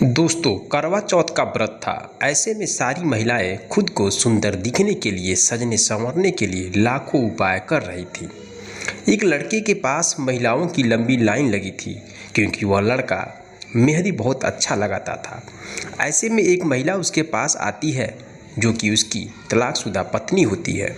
दोस्तों, करवा चौथ का व्रत था। ऐसे में सारी महिलाएं खुद को सुंदर दिखने के लिए, सजने संवरने के लिए लाखों उपाय कर रही थी। एक लड़के के पास महिलाओं की लंबी लाइन लगी थी, क्योंकि वह लड़का मेहंदी बहुत अच्छा लगाता था। ऐसे में एक महिला उसके पास आती है, जो कि उसकी तलाकशुदा पत्नी होती है।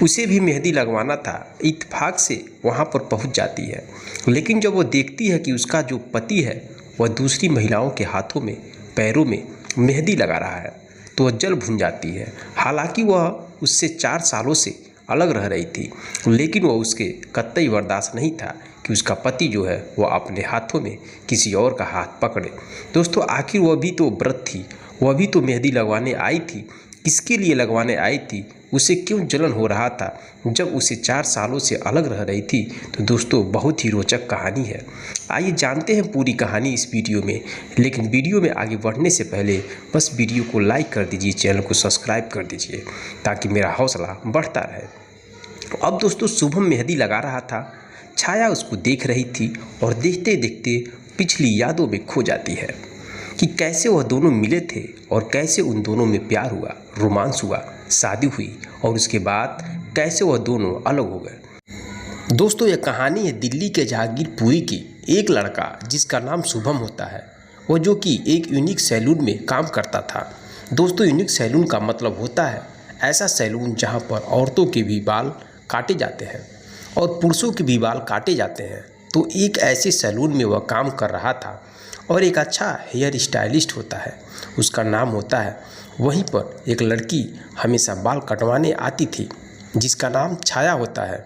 उसे भी मेहंदी लगवाना था। इत्तेफाक से वहाँ पर पहुँच जाती है, लेकिन जब वो देखती है कि उसका जो पति है वह दूसरी महिलाओं के हाथों में, पैरों में मेहंदी लगा रहा है, तो वह जल भुन जाती है। हालांकि वह उससे 4 सालों से अलग रह रही थी, लेकिन वह उसके कतई बर्दाश्त नहीं था कि उसका पति जो है वह अपने हाथों में किसी और का हाथ पकड़े। दोस्तों, आखिर वह भी तो व्रत थी, वह भी तो मेहंदी लगवाने आई थी। किसके लिए लगवाने आई थी? उसे क्यों जलन हो रहा था जब उसे 4 सालों से अलग रह रही थी? तो दोस्तों, बहुत ही रोचक कहानी है। आइए जानते हैं पूरी कहानी इस वीडियो में। लेकिन वीडियो में आगे बढ़ने से पहले बस वीडियो को लाइक कर दीजिए, चैनल को सब्सक्राइब कर दीजिए, ताकि मेरा हौसला बढ़ता रहे। अब दोस्तों, शुभम मेहंदी लगा रहा था। छाया उसको देख रही थी और देखते देखते पिछली यादों में खो जाती है कि कैसे वह दोनों मिले थे और कैसे उन दोनों में प्यार हुआ, रोमांस हुआ, शादी हुई और उसके बाद कैसे वह दोनों अलग हो गए। दोस्तों, यह कहानी है दिल्ली के जहांगीरपुरी की। एक लड़का जिसका नाम शुभम होता है, वह जो कि एक यूनिक सैलून में काम करता था। दोस्तों, यूनिक सैलून का मतलब होता है ऐसा सैलून जहां पर औरतों के भी बाल काटे जाते हैं और पुरुषों के भी बाल काटे जाते हैं। तो एक ऐसे सैलून में वह काम कर रहा था और एक अच्छा हेयर स्टाइलिस्ट होता है, उसका नाम होता है। वहीं पर एक लड़की हमेशा बाल कटवाने आती थी, जिसका नाम छाया होता है।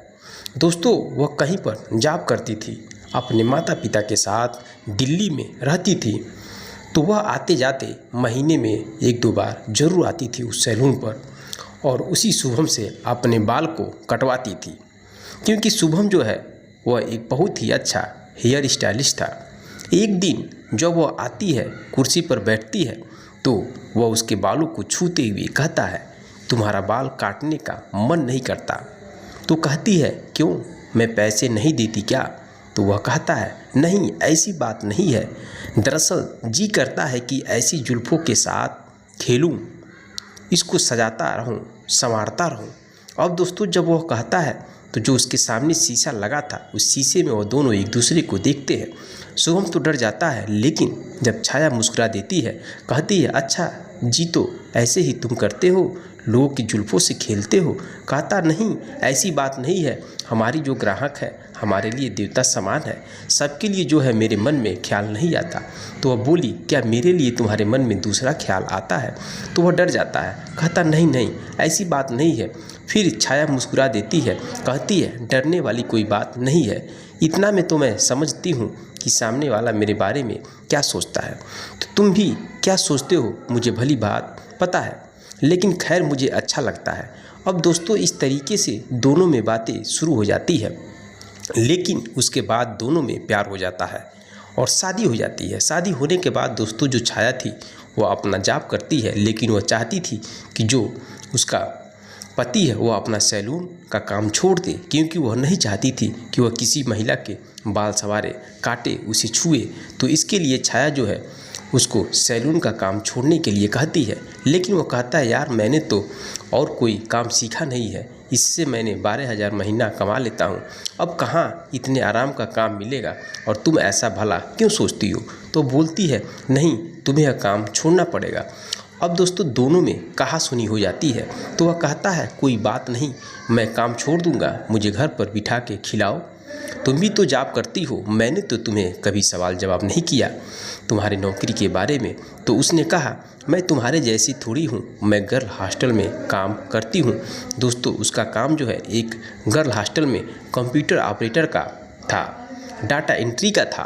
दोस्तों, वह कहीं पर जॉब करती थी, अपने माता पिता के साथ दिल्ली में रहती थी। तो वह आते जाते महीने में 1-2 बार जरूर आती थी उस सैलून पर और उसी शुभम से अपने बाल को कटवाती थी, क्योंकि शुभम जो है वह एक बहुत ही अच्छा हेयर स्टाइलिस्ट था। एक दिन जब वह आती है, कुर्सी पर बैठती है, तो वह उसके बालों को छूते हुए कहता है, तुम्हारा बाल काटने का मन नहीं करता? तो कहती है, क्यों, मैं पैसे नहीं देती क्या? तो वह कहता है, नहीं, ऐसी बात नहीं है, दरअसल जी करता है कि ऐसी जुल्फों के साथ खेलूं, इसको सजाता रहूं, संवारता रहूं। अब दोस्तों, जब वह कहता है तो जो उसके सामने शीशा लगा था, उस शीशे में वो दोनों एक दूसरे को देखते हैं। शुभम तो डर जाता है, लेकिन जब छाया मुस्कुरा देती है, कहती है, अच्छा जी, तो ऐसे ही तुम करते हो, लोगों की जुल्फों से खेलते हो? कहता, नहीं, ऐसी बात नहीं है, हमारी जो ग्राहक है हमारे लिए देवता समान है, सबके लिए जो है मेरे मन में ख्याल नहीं आता। तो वह बोली, क्या मेरे लिए तुम्हारे मन में दूसरा ख्याल आता है? तो वह डर जाता है, कहता, नहीं नहीं, ऐसी बात नहीं है। फिर छाया मुस्कुरा देती है, कहती है, डरने वाली कोई बात नहीं है, इतना में तो मैं समझती हूँ कि सामने वाला मेरे बारे में क्या सोचता है। तो तुम भी क्या सोचते हो मुझे भली बात पता है, लेकिन खैर मुझे अच्छा लगता है। अब दोस्तों, इस तरीके से दोनों में बातें शुरू हो जाती है, लेकिन उसके बाद दोनों में प्यार हो जाता है और शादी हो जाती है। शादी होने के बाद दोस्तों, जो छाया थी वह अपना जॉब करती है, लेकिन वह चाहती थी कि जो उसका पति है वह अपना सैलून का काम छोड़ दे, क्योंकि वह नहीं चाहती थी कि वह किसी महिला के बाल संवारे, काटे, उसे छुए। तो इसके लिए छाया जो है उसको सैलून का काम छोड़ने के लिए कहती है, लेकिन वो कहता है, यार मैंने तो और कोई काम सीखा नहीं है, इससे मैंने 12,000 महीना कमा लेता हूँ, अब कहाँ इतने आराम का काम मिलेगा और तुम ऐसा भला क्यों सोचती हो? तो बोलती है, नहीं, तुम्हें यह काम छोड़ना पड़ेगा। अब दोस्तों, दोनों में कहा-सुनी हो जाती है। तो वह कहता है, कोई बात नहीं, मैं काम छोड़ दूंगा, मुझे घर पर बिठा के खिलाओ, तुम भी तो जॉब करती हो, मैंने तो तुम्हें कभी सवाल जवाब नहीं किया तुम्हारे नौकरी के बारे में। तो उसने कहा, मैं तुम्हारे जैसी थोड़ी हूँ, मैं गर्ल हॉस्टल में काम करती हूँ। दोस्तों, उसका काम जो है एक गर्ल हॉस्टल में कंप्यूटर ऑपरेटर का था, डाटा एंट्री का था।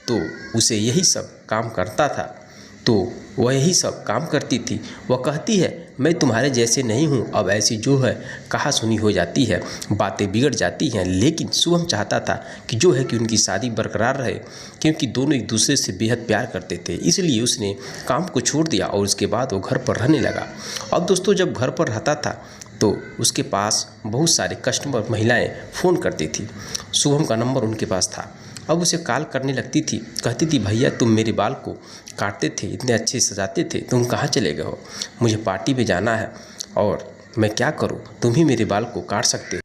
तो उसे यही सब काम करता था, तो वह यही सब काम करती थी। वह कहती है, मैं तुम्हारे जैसे नहीं हूँ। अब ऐसी जो है कहा-सुनी हो जाती है, बातें बिगड़ जाती हैं, लेकिन शुभम चाहता था कि जो है कि उनकी शादी बरकरार रहे, क्योंकि दोनों एक दूसरे से बेहद प्यार करते थे। इसलिए उसने काम को छोड़ दिया और उसके बाद वो घर पर रहने लगा। अब दोस्तों, जब घर पर रहता था तो उसके पास बहुत सारे कस्टमर महिलाएँ फ़ोन करती थी। शुभम का नंबर उनके पास था। अब उसे कॉल करने लगती थी, कहती थी भैया तुम मेरे बाल को काटते थे, इतने अच्छे सजाते थे, तुम कहाँ चले गए हो? मुझे पार्टी में जाना है और मैं क्या करूँ, तुम ही मेरे बाल को काट सकते हो।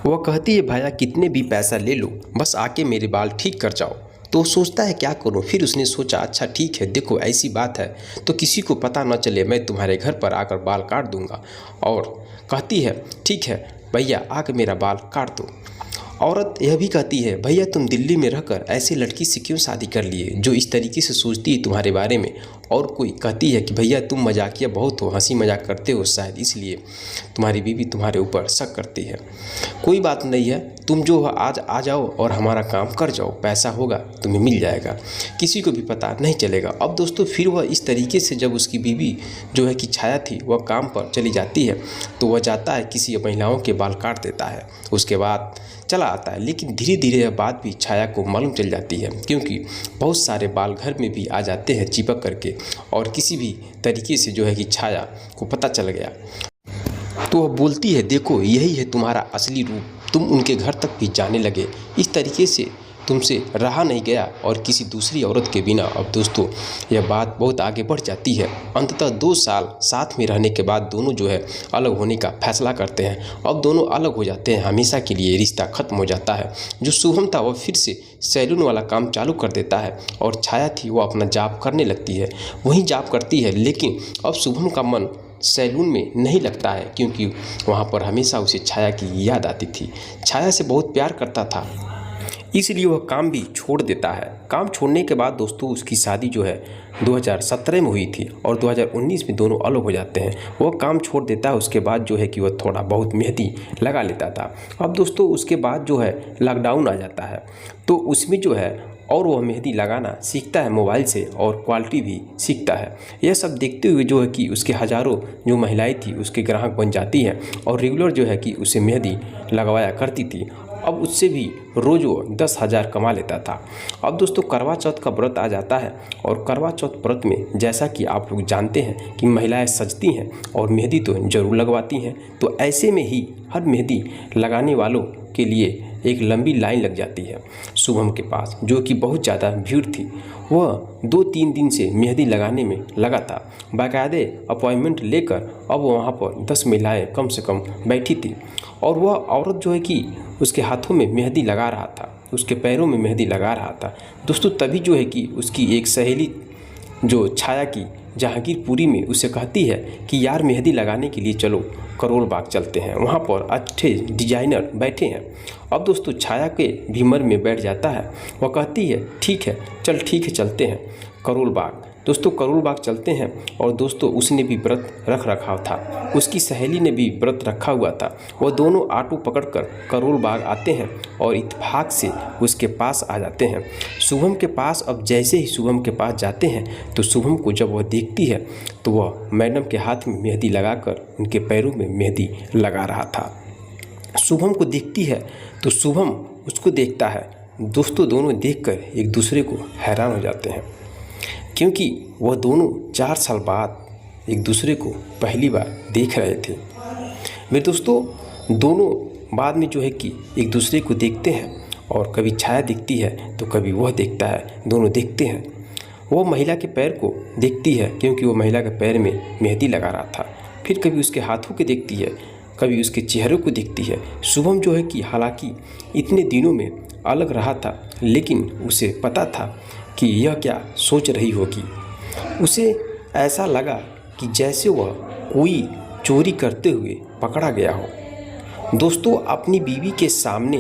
वह कहती है भैया कितने भी पैसा ले लो, बस आके मेरे बाल ठीक कर जाओ। तो सोचता है क्या करूं। फिर उसने सोचा अच्छा ठीक है, देखो ऐसी बात है तो किसी को पता न चले, मैं तुम्हारे घर पर आकर बाल काट दूंगा। और कहती है ठीक है भैया आकर मेरा बाल काट दो। औरत यह भी कहती है भैया तुम दिल्ली में रहकर ऐसे लड़की से क्यों शादी कर लिए जो इस तरीके से सोचती है तुम्हारे बारे में। और कोई कहती है कि भैया तुम मजाकिया बहुत हो, हंसी मजाक करते हो, शायद इसलिए तुम्हारी बीवी तुम्हारे ऊपर शक करती है। कोई बात नहीं है, तुम जो आज आ जाओ और हमारा काम कर जाओ, पैसा होगा तुम्हें मिल जाएगा, किसी को भी पता नहीं चलेगा। अब दोस्तों फिर वह इस तरीके से जब उसकी बीवी जो है कि छाया थी वह काम पर चली जाती है तो वह जाता है किसी महिलाओं के बाल काट देता है, उसके बाद चला आता है। लेकिन धीरे धीरे यह बात भी छाया को मालूम चल जाती है क्योंकि बहुत सारे बाल घर में भी आ जाते हैं चिपक करके, और किसी भी तरीके से जो है कि छाया को पता चल गया तो वह बोलती है देखो यही है तुम्हारा असली रूप, तुम उनके घर तक भी जाने लगे, इस तरीके से तुमसे रहा नहीं गया और किसी दूसरी औरत के बिना। अब दोस्तों यह बात बहुत आगे बढ़ जाती है। अंततः 2 साल साथ में रहने के बाद दोनों जो है अलग होने का फैसला करते हैं। अब दोनों अलग हो जाते हैं, हमेशा के लिए रिश्ता खत्म हो जाता है। जो शुभम था वह फिर से सैलून वाला काम चालू कर देता है और छाया थी वो अपना जॉब करने लगती है, वहीं जॉब करती है। लेकिन अब शुभम का मन सैलून में नहीं लगता है क्योंकि वहाँ पर हमेशा उसे छाया की याद आती थी। छाया से बहुत प्यार करता था, इसलिए वह काम भी छोड़ देता है। काम छोड़ने के बाद दोस्तों उसकी शादी जो है 2017 में हुई थी और 2019 में दोनों अलग हो जाते हैं। वह काम छोड़ देता है, उसके बाद जो है कि वह थोड़ा बहुत मेहंदी लगा लेता था। अब दोस्तों उसके बाद जो है लॉकडाउन आ जाता है तो उसमें जो है और वह मेहंदी लगाना सीखता है मोबाइल से और क्वालिटी भी सीखता है। यह सब देखते हुए जो है कि उसके हज़ारों जो महिलाएं थी उसके ग्राहक बन जाती हैं और रेगुलर जो है कि उसे मेहंदी लगवाया करती थी। अब उससे भी रोज़ वो 10,000 कमा लेता था। अब दोस्तों करवा चौथ का व्रत आ जाता है और करवा चौथ व्रत में जैसा कि आप लोग जानते हैं कि महिलाएं सजती हैं और मेहंदी तो ज़रूर लगवाती हैं, तो ऐसे में ही हर मेहंदी लगाने वालों के लिए एक लंबी लाइन लग जाती है शुभम के पास, जो कि बहुत ज़्यादा भीड़ थी। वह 2-3 दिन से मेहंदी लगाने में लगा था, बाकायदे अपॉइंटमेंट लेकर अब वहाँ पर 10 महिलाएँ कम से कम बैठी थी और वह औरत जो है कि उसके हाथों में मेहंदी लगा रहा था, उसके पैरों में मेहंदी लगा रहा था। दोस्तों तभी जो है कि उसकी एक सहेली जो छाया की जहांगीरपुरी में उसे कहती है कि यार मेहंदी लगाने के लिए चलो करोल बाग चलते हैं, वहाँ पर अच्छे डिजाइनर बैठे हैं। अब दोस्तों छाया के भी मन में बैठ जाता है, वह कहती है ठीक है चल ठीक है चलते हैं करोल बाग। दोस्तों करोल बाग चलते हैं और दोस्तों उसने भी व्रत रख रखा था, उसकी सहेली ने भी व्रत रखा हुआ था। वह दोनों ऑटो पकड़कर करोल बाग आते हैं और इत्तेफाक से उसके पास आ जाते हैं शुभम के पास। अब जैसे ही शुभम के पास जाते हैं तो शुभम को जब वह देखती है तो वह मैडम के हाथ में मेहंदी लगाकर उनके पैरों में मेहंदी लगा रहा था। शुभम को देखती है तो शुभम उसको देखता है। दोस्तों दोनों देखकर एक दूसरे को हैरान हो जाते हैं क्योंकि वह दोनों 4 साल बाद एक दूसरे को पहली बार देख रहे थे। मेरे दोस्तों दोनों बाद में जो है कि एक दूसरे को देखते हैं और कभी छाया दिखती है तो कभी वह देखता है, दोनों देखते हैं। वह महिला के पैर को देखती है क्योंकि वह महिला के पैर में मेहंदी लगा रहा था, फिर कभी उसके हाथों को देखती है, कभी उसके चेहरे को देखती है। शुभम जो है कि हालांकि इतने दिनों में अलग रहा था लेकिन उसे पता था कि यह क्या सोच रही होगी। उसे ऐसा लगा कि जैसे वह कोई चोरी करते हुए पकड़ा गया हो। दोस्तों अपनी बीवी के सामने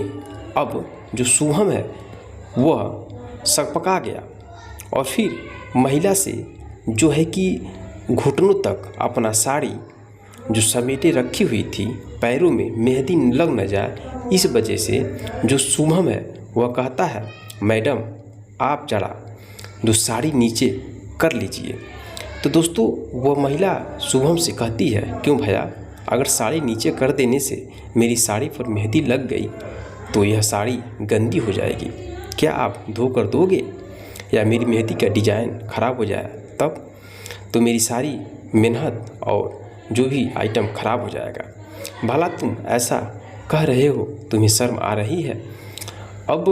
अब जो शुभम है वह सकपका गया और फिर महिला से जो है कि घुटनों तक अपना साड़ी जो समेटे रखी हुई थी, पैरों में मेहंदी लग न जाए इस वजह से जो शुभम है वह कहता है मैडम आप जरा जो साड़ी नीचे कर लीजिए। तो दोस्तों वह महिला शुभम से कहती है क्यों भैया, अगर साड़ी नीचे कर देने से मेरी साड़ी पर मेहंदी लग गई तो यह साड़ी गंदी हो जाएगी, क्या आप धो कर दोगे, या मेरी मेहंदी का डिज़ाइन ख़राब हो जाए तब तो मेरी सारी मेहनत और जो भी आइटम ख़राब हो जाएगा। भला तुम ऐसा कह रहे हो, तुम्हें शर्म आ रही है। अब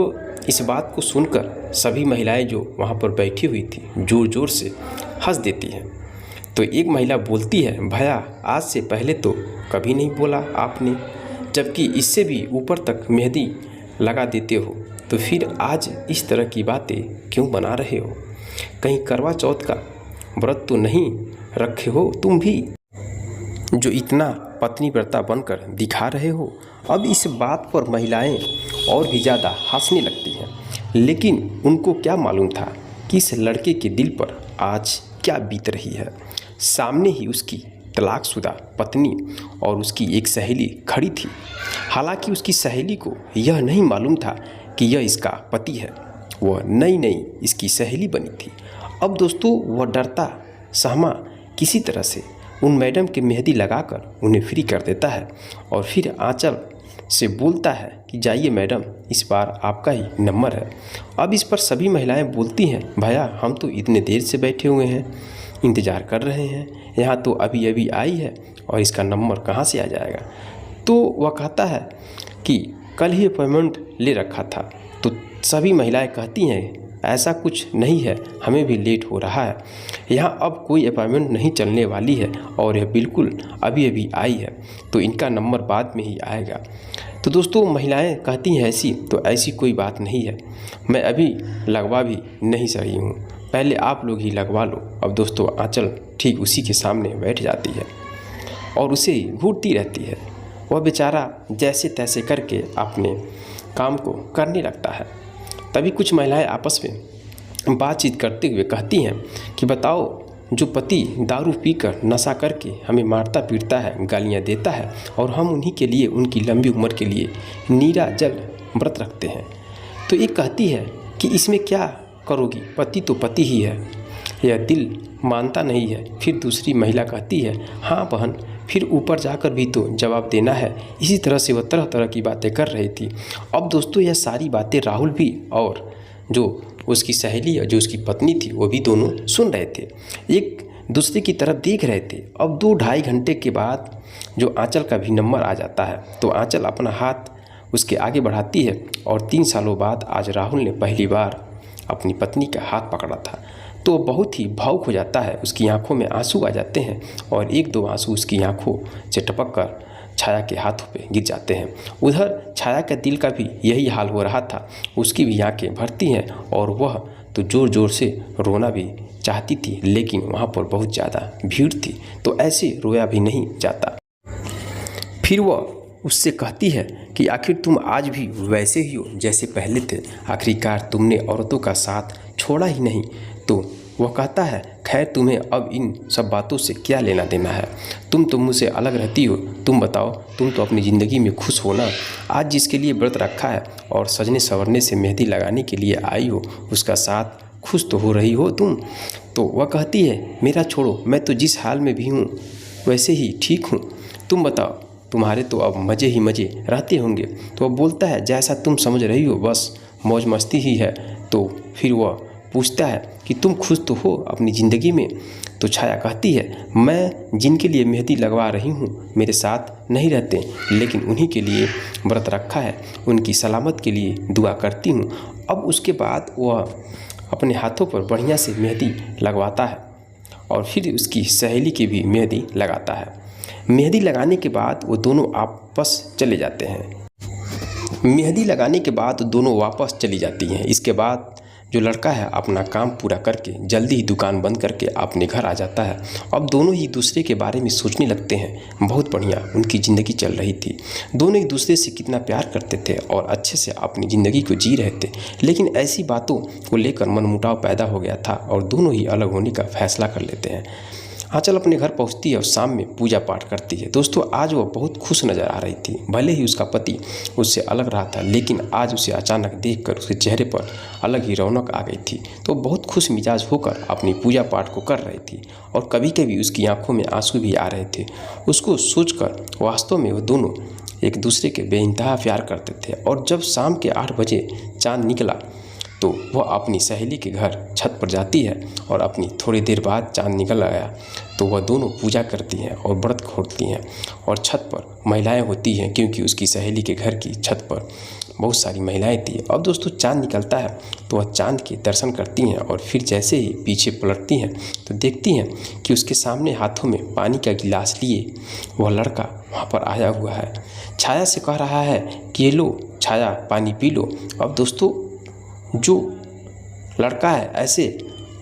इस बात को सुनकर सभी महिलाएं जो वहाँ पर बैठी हुई थी ज़ोर ज़ोर से हंस देती हैं। तो एक महिला बोलती है, भैया आज से पहले तो कभी नहीं बोला आपने, जबकि इससे भी ऊपर तक मेहंदी लगा देते हो, तो फिर आज इस तरह की बातें क्यों बना रहे हो? कहीं करवा चौथ का व्रत तो नहीं रखे हो तुम भी, जो इतना पत्नी व्रता बनकर दिखा रहे हो? अब इस बात पर महिलाएं और भी ज़्यादा हंसने लगती हैं, लेकिन उनको क्या मालूम था कि इस लड़के के दिल पर आज क्या बीत रही है। सामने ही उसकी तलाकशुदा पत्नी और उसकी एक सहेली खड़ी थी। हालांकि उसकी सहेली को यह नहीं मालूम था कि यह इसका पति है, वह नई नई इसकी सहेली बनी थी। अब दोस्तों वह डरता सहमा किसी तरह से उन मैडम के मेहंदी लगाकर उन्हें फ्री कर देता है और फिर आंचल से बोलता है कि जाइए मैडम, इस बार आपका ही नंबर है। अब इस पर सभी महिलाएं बोलती हैं, भैया हम तो इतने देर से बैठे हुए हैं, इंतज़ार कर रहे हैं, यहाँ तो अभी अभी आई है और इसका नंबर कहाँ से आ जाएगा। तो वह कहता है कि कल ही अपॉइंटमेंट ले रखा था। तो सभी महिलाएं कहती हैं, ऐसा कुछ नहीं है, हमें भी लेट हो रहा है, यहाँ अब कोई अपॉइंटमेंट नहीं चलने वाली है और यह बिल्कुल अभी अभी आई है, तो इनका नंबर बाद में ही आएगा। तो दोस्तों महिलाएं कहती हैं, ऐसी तो ऐसी कोई बात नहीं है, मैं अभी लगवा भी नहीं सही हूँ, पहले आप लोग ही लगवा लो। अब दोस्तों आंचल ठीक उसी के सामने बैठ जाती है और उसे घूरती रहती है। वह बेचारा जैसे तैसे करके अपने काम को करने लगता है। तभी कुछ महिलाएं आपस में बातचीत करते हुए कहती हैं कि बताओ, जो पति दारू पीकर नशा करके हमें मारता पीटता है, गालियां देता है, और हम उन्हीं के लिए उनकी लंबी उम्र के लिए नीरा जल व्रत रखते हैं, तो एक कहती है कि इसमें क्या करोगी, पति तो पति ही है, यह दिल मानता नहीं है। फिर दूसरी महिला कहती है, हाँ बहन, फिर ऊपर जाकर भी तो जवाब देना है। इसी तरह से वह तरह तरह की बातें कर रही थी। अब दोस्तों यह सारी बातें राहुल भी और जो उसकी सहेली और जो उसकी पत्नी थी वो भी दोनों सुन रहे थे, एक दूसरे की तरफ देख रहे थे। अब 2-2.5 घंटे के बाद जो आंचल का भी नंबर आ जाता है, तो आंचल अपना हाथ उसके आगे बढ़ाती है और 3 सालों बाद आज राहुल ने पहली बार अपनी पत्नी का हाथ पकड़ा था। तो बहुत ही भावुक हो जाता है, उसकी आंखों में आंसू आ जाते हैं और 1-2 आंसू उसकी आंखों से टपक कर छाया के हाथों पे गिर जाते हैं। उधर छाया के दिल का भी यही हाल हो रहा था, उसकी भी आंखें भरती हैं और वह तो ज़ोर ज़ोर से रोना भी चाहती थी, लेकिन वहाँ पर बहुत ज़्यादा भीड़ थी, तो ऐसे रोया भी नहीं जाता। फिर वह उससे कहती है कि आखिर तुम आज भी वैसे ही हो जैसे पहले थे, आखिरकार तुमने औरतों का साथ छोड़ा ही नहीं। तो वह कहता है, खैर तुम्हें अब इन सब बातों से क्या लेना देना है, तुम तो मुझसे अलग रहती हो, तुम बताओ, तुम तो अपनी ज़िंदगी में खुश हो ना। आज जिसके लिए व्रत रखा है और सजने संवरने से मेहंदी लगाने के लिए आई हो, उसका साथ खुश तो हो रही हो तुम। तो वह कहती है, मेरा छोड़ो, मैं तो जिस हाल में भी हूँ वैसे ही ठीक हूँ, तुम बताओ, तुम्हारे तो अब मज़े ही मज़े रहते होंगे। तो वह बोलता है, जैसा तुम समझ रही हो बस मौज मस्ती ही है। तो फिर वह पूछता है कि तुम खुश तो हो अपनी ज़िंदगी में। तो छाया कहती है, मैं जिनके लिए मेहंदी लगवा रही हूँ मेरे साथ नहीं रहते, लेकिन उन्हीं के लिए व्रत रखा है, उनकी सलामत के लिए दुआ करती हूँ। अब उसके बाद वह अपने हाथों पर बढ़िया से मेहंदी लगवाता है और फिर उसकी सहेली की भी मेहंदी लगाता है। मेहंदी लगाने के बाद वो दोनों आपस चले जाते हैं। मेहंदी लगाने के बाद दोनों वापस चली जाती हैं। इसके बाद जो लड़का है अपना काम पूरा करके जल्दी ही दुकान बंद करके अपने घर आ जाता है। अब दोनों ही दूसरे के बारे में सोचने लगते हैं। बहुत बढ़िया उनकी ज़िंदगी चल रही थी, दोनों एक दूसरे से कितना प्यार करते थे और अच्छे से अपनी ज़िंदगी को जी रहे थे, लेकिन ऐसी बातों को लेकर मनमुटाव पैदा हो गया था और दोनों ही अलग होने का फैसला कर लेते हैं। आंचल अपने घर पहुंचती है और शाम में पूजा पाठ करती है। दोस्तों आज वह बहुत खुश नज़र आ रही थी। भले ही उसका पति उससे अलग रहा था, लेकिन आज उसे अचानक देखकर उसके चेहरे पर अलग ही रौनक आ गई थी। तो बहुत खुश मिजाज होकर अपनी पूजा पाठ को कर रही थी और कभी कभी उसकी आंखों में आंसू भी आ रहे थे। उसको सोचकर वास्तव में वो दोनों एक दूसरे के बेइंतहा प्यार करते थे। और जब शाम के 8 बजे चाँद निकला तो वह अपनी सहेली के घर छत पर जाती है और अपनी थोड़ी देर बाद चाँद निकल आया तो वह दोनों पूजा करती हैं और व्रत खोलती हैं और छत पर महिलाएं होती हैं, क्योंकि उसकी सहेली के घर की छत पर बहुत सारी महिलाएं थी। अब दोस्तों चाँद निकलता है तो वह चाँद के दर्शन करती हैं और फिर जैसे ही पीछे पलटती हैं तो देखती हैं कि उसके सामने हाथों में पानी का गिलास लिए वह लड़का वहाँ पर आया हुआ है। छाया से कह रहा है कि ये लो छाया, पानी पी लो। अब दोस्तों जो लड़का है ऐसे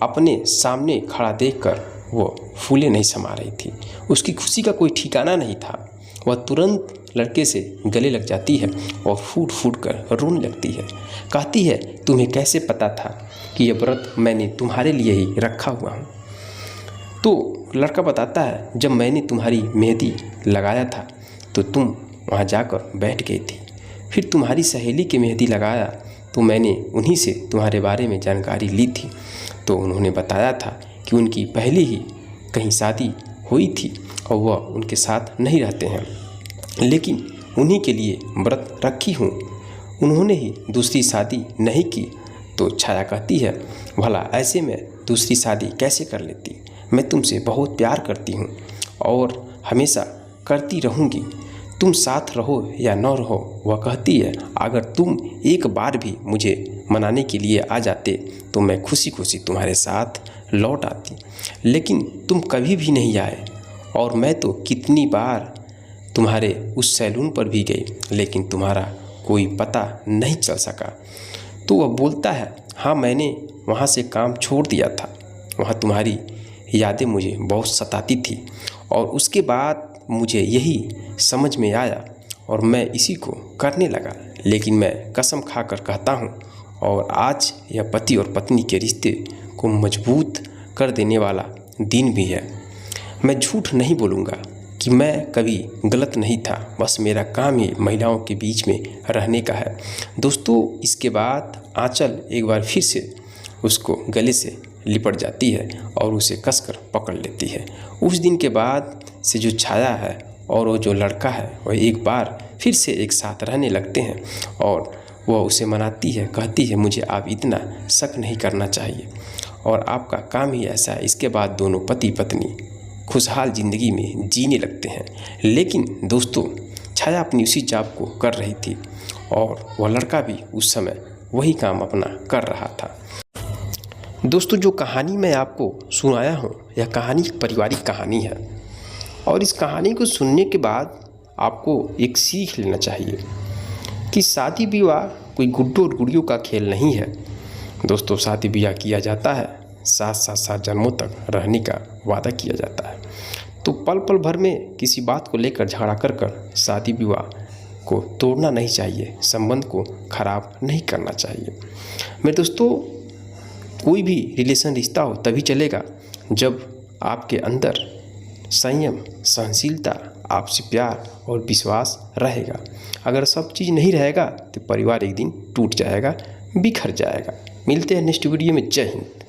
अपने सामने खड़ा देखकर वो फूले नहीं समा रही थी। उसकी खुशी का कोई ठिकाना नहीं था। वह तुरंत लड़के से गले लग जाती है और फूट फूट कर रोने लगती है। कहती है, तुम्हें कैसे पता था कि यह व्रत मैंने तुम्हारे लिए ही रखा हुआ हूँ? तो लड़का बताता है, जब मैंने तुम्हारी मेहंदी लगाया था तो तुम वहाँ जाकर बैठ गई थी। फिर तुम्हारी सहेली की मेहंदी लगाया तो मैंने उन्हीं से तुम्हारे बारे में जानकारी ली थी। तो उन्होंने बताया था कि उनकी पहले ही कहीं शादी हुई थी और वह उनके साथ नहीं रहते हैं, लेकिन उन्हीं के लिए व्रत रखी हूँ। उन्होंने ही दूसरी शादी नहीं की। तो छाया कहती है, भला ऐसे में दूसरी शादी कैसे कर लेती? मैं तुमसे बहुत प्यार करती हूँ और हमेशा करती रहूँगी, तुम साथ रहो या न रहो। वह कहती है, अगर तुम एक बार भी मुझे मनाने के लिए आ जाते तो मैं खुशी खुशी तुम्हारे साथ लौट आती, लेकिन तुम कभी भी नहीं आए और मैं तो कितनी बार तुम्हारे उस सैलून पर भी गई, लेकिन तुम्हारा कोई पता नहीं चल सका। तो वह बोलता है, हाँ मैंने वहाँ से काम छोड़ दिया था। वहाँ तुम्हारी यादें मुझे बहुत सताती थी और उसके बाद मुझे यही समझ में आया और मैं इसी को करने लगा। लेकिन मैं कसम खाकर कहता हूँ और आज यह पति और पत्नी के रिश्ते को मजबूत कर देने वाला दिन भी है। मैं झूठ नहीं बोलूँगा कि मैं कभी गलत नहीं था, बस मेरा काम ही महिलाओं के बीच में रहने का है। दोस्तों इसके बाद आंचल एक बार फिर से उसको गले से लिपट जाती है और उसे कसकर पकड़ लेती है। उस दिन के बाद से जो छाया है और वो जो लड़का है वह एक बार फिर से एक साथ रहने लगते हैं और वह उसे मनाती है, कहती है, मुझे आप इतना शक नहीं करना चाहिए और आपका काम ही ऐसा है। इसके बाद दोनों पति पत्नी खुशहाल ज़िंदगी में जीने लगते हैं। लेकिन दोस्तों छाया अपनी उसी जॉब को कर रही थी और वह लड़का भी उस समय वही काम अपना कर रहा था। दोस्तों जो कहानी मैं आपको सुनाया हूँ यह कहानी एक पारिवारिक कहानी है और इस कहानी को सुनने के बाद आपको एक सीख लेना चाहिए कि शादी विवाह कोई गुड्डों और गुड़ियों का खेल नहीं है। दोस्तों शादी ब्याह किया जाता है, सात जन्मों तक रहने का वादा किया जाता है। तो पल पल भर में किसी बात को लेकर झगड़ा कर शादी विवाह को तोड़ना नहीं चाहिए, संबंध को खराब नहीं करना चाहिए। मेरे दोस्तों कोई भी रिलेशन रिश्ता हो तभी चलेगा जब आपके अंदर संयम, सहनशीलता, आपसी प्यार और विश्वास रहेगा। अगर सब चीज़ नहीं रहेगा तो परिवार एक दिन टूट जाएगा, बिखर जाएगा। मिलते हैं नेक्स्ट वीडियो में। जय हिंद।